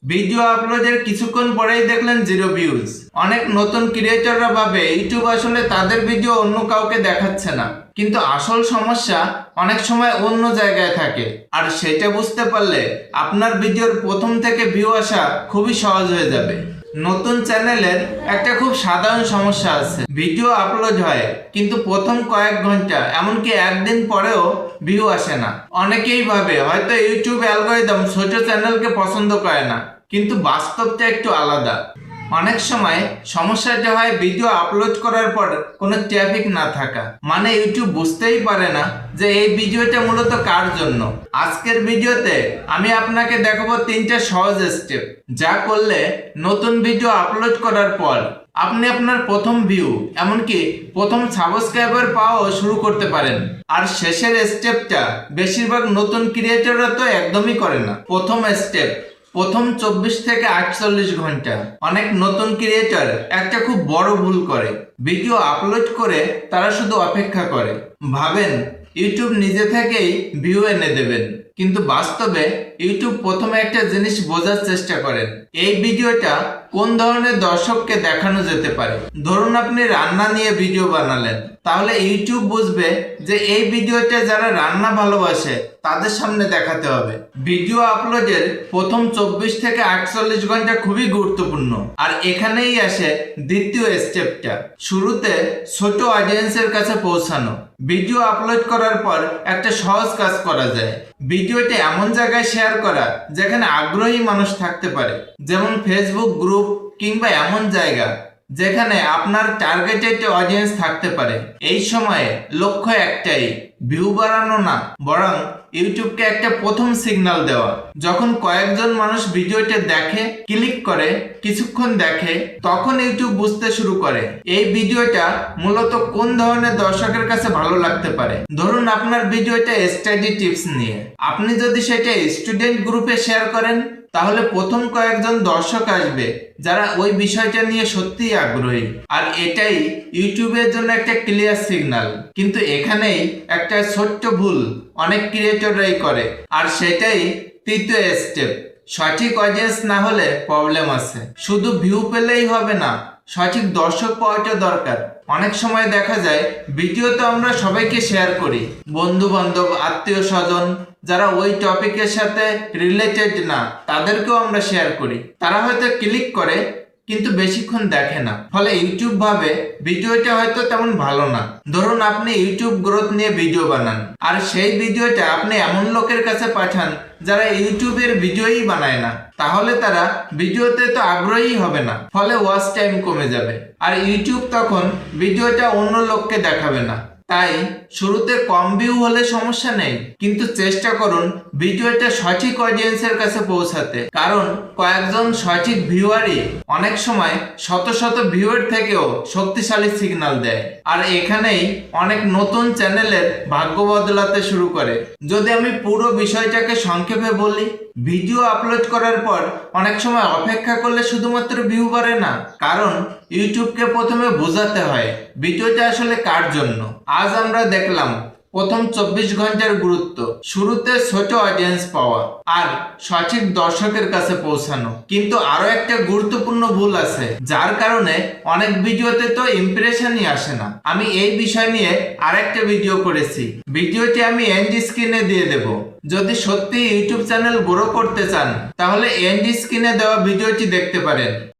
Video আপলোডের কিছুক্ষণ পরেই দেখলেন 0 ভিউজ। অনেক নতুন ক্রিয়েটররা ভাবে ইউটিউব আসলে তাদের ভিডিও অন্য কাউকে দেখাচ্ছে না, কিন্তু আসল সমস্যা অনেক সময় অন্য জায়গায় থাকে। আর সেটা বুঝতে পারলে আপনার ভিডিওর প্রথম থেকে ভিউ আসা খুবই সহজ হয়ে যাবে। নতুন চ্যানেলের একটা খুব সাধারণ সমস্যা আছে, ভিডিও আপলোড হয় কিন্তু প্রথম কয়েক ঘন্টা এমনকি একদিন পরেও ভিউ আসে না। অনেকেই ভাবে হয়তো ইউটিউব অ্যালগরিদম ছোট চ্যানেলকে পছন্দ করে না, কিন্তু বাস্তবটা একটু আলাদা। অনেক সময় সমস্যাটা হয় ভিডিও আপলোড করার পর কোনো ট্রাফিক না থাকা, মানে ইউটিউব বুঝতেই পারে না যে এই ভিডিওটা মূলত কার জন্য। আজকের ভিডিওতে আমি আপনাকে দেখাবো 3টা সহজ স্টেপ, যা করলে নতুন ভিডিও আপলোড করার পর আপনি আপনার প্রথম ভিউ এমনকি প্রথম সাবস্ক্রাইবার পাওয়াও শুরু করতে পারেন। আর শেষের স্টেপটা বেশিরভাগ নতুন ক্রিয়েটররা তো একদমই করে না। প্রথম স্টেপ, প্রথম 24 থেকে 48 ঘন্টা। অনেক নতুন ক্রিয়েটর একটা খুব বড় ভুল করে, ভিডিও আপলোড করে তারা শুধু অপেক্ষা করে, ভাবেন ইউটিউব নিজে থেকেই ভিউ এনে দেবেন। কিন্তু বাস্তবে ইউটিউব প্রথমে একটা জিনিস বোঝার চেষ্টা করেন, এই ভিডিওটা কোন ধরনের দর্শককে দেখানো যেতে পারে। ধরুন আপনি রান্না নিয়ে ভিডিও বানালেন, তাহলে ইউটিউব বুঝবে যে এই ভিডিওটা যারা রান্না ভালোবাসে তাদের সামনে দেখাতে হবে। ভিডিও আপলোডের প্রথম 24 থেকে 48 ঘন্টা খুবই গুরুত্বপূর্ণ। আর এখানেই আসে দ্বিতীয় স্টেপটা, শুরুতে ছোট অডিয়েন্সের কাছে পৌঁছানো। ভিডিও আপলোড করার পর একটা সহজ কাজ করা যায়, ভিডিওটি এমন জায়গায় শেয়ার করা যেখানে আগ্রহী মানুষ থাকতে পারে, যেমন ফেসবুক গ্রুপ কিংবা এমন জায়গা যেখানে আপনার টার্গেটেড অডিয়েন্স থাকতে পারে। এই সময়ে লক্ষ্য একটাই, ভিউ বাড়ানো না, বরং ইউটিউবকে একটা প্রথম সিগন্যাল দেওয়া। যখন কয়েকজন মানুষ ভিডিওটা দেখে, ক্লিক করে, কিছুক্ষণ দেখে, তখন ইউটিউব বুঝতে শুরু করে এই ভিডিওটা মূলত কোন ধরনের দর্শকের কাছে ভালো লাগতে পারে। ধরুন আপনার ভিডিওটা স্টাডি টিপস নিয়ে, আপনি যদি সেটা স্টুডেন্ট গ্রুপে শেয়ার করেন, তাহলে প্রথম কয়েকজন দর্শক আসবে যারা ওই বিষয়টা নিয়ে সত্যিই আগ্রহী। আর এটাই ইউটিউবের জন্য একটা ক্লিয়ার সিগন্যাল। কিন্তু এখানেই একটা ছোট্ট ভুল অনেক ক্রিয়েটররাই করে, আর সেটাই তৃতীয় স্টেপ। সঠিক অডিয়েন্স না হলে প্রবলেম আছে। শুধু ভিউ পেলেই হবে না, সঠিক দর্শক পাওয়াটা দরকার। অনেক সময় দেখা যায় ভিডিও তো আমরা সবাইকে শেয়ার করি, বন্ধু বান্ধব, আত্মীয় স্বজন যারা ওই টপিকের সাথে রিলেটেড না তাদেরকেও আমরা শেয়ার করি। তারা হয়তো ক্লিক করে কিন্তু বেশিক্ষণ দেখে না, ফলে ইউটিউব ভাবে ভিডিওটা হয়তো তেমন ভালো না। ধরুন আপনি ইউটিউব গ্রোথ নিয়ে ভিডিও বানান, আর সেই ভিডিওটা আপনি এমন লোকের কাছে পাঠান যারা ইউটিউবের ভিডিওই বানায় না, তাহলে তারা ভিডিওতে তো আগ্রহী হবে না, ফলে ওয়াচ টাইম কমে যাবে। আর ইউটিউব তখন ভিডিওটা অন্য লোককে দেখাবে না। তাই শুরুতে কম ভিউ হলে সমস্যা নেই, কিন্তু চেষ্টা করুন ভিডিওটা সঠিক অডিয়েন্সের কাছে পৌঁছাতে, কারণ কয়েকজন সঠিক ভিউয়ারই অনেক সময় শত শত ভিউয়ার থেকেও শক্তিশালী সিগন্যাল দেয়। আর এখানেই অনেক নতুন চ্যানেলের ভাগ্য বদলাতে শুরু করে। যদি আমি পুরো বিষয়টাকে সংক্ষেপে বলি, ভিডিও আপলোড করার পর অনেক সময় অপেক্ষা করলে শুধুমাত্র ভিউ বাড়ে না, কারণ ইউটিউবকে প্রথমে বোঝাতে হয় ভিডিওটা আসলে কার জন্য। আজ আমরা দেখলাম প্রথম 24 ঘন্টার গুরুত্ব, শুরুতে ছোট অডিয়েন্স পাওয়া আর সঠিক দর্শকের কাছে পৌঁছানো। কিন্তু আরো একটা গুরুত্বপূর্ণ ভুল আছে, যার কারণে অনেক ভিডিওতে তো ইমপ্রেশনই আসে না। আমি এই বিষয় নিয়ে আরেকটা ভিডিও করেছি, ভিডিওটি আমি এন্ড স্ক্রিনে দিয়ে দেব। যদি সত্যি ইউটিউব চ্যানেল গ্রো করতে চান, তাহলে এন্ড স্ক্রিনে দেওয়া ভিডিওটি দেখতে পারেন।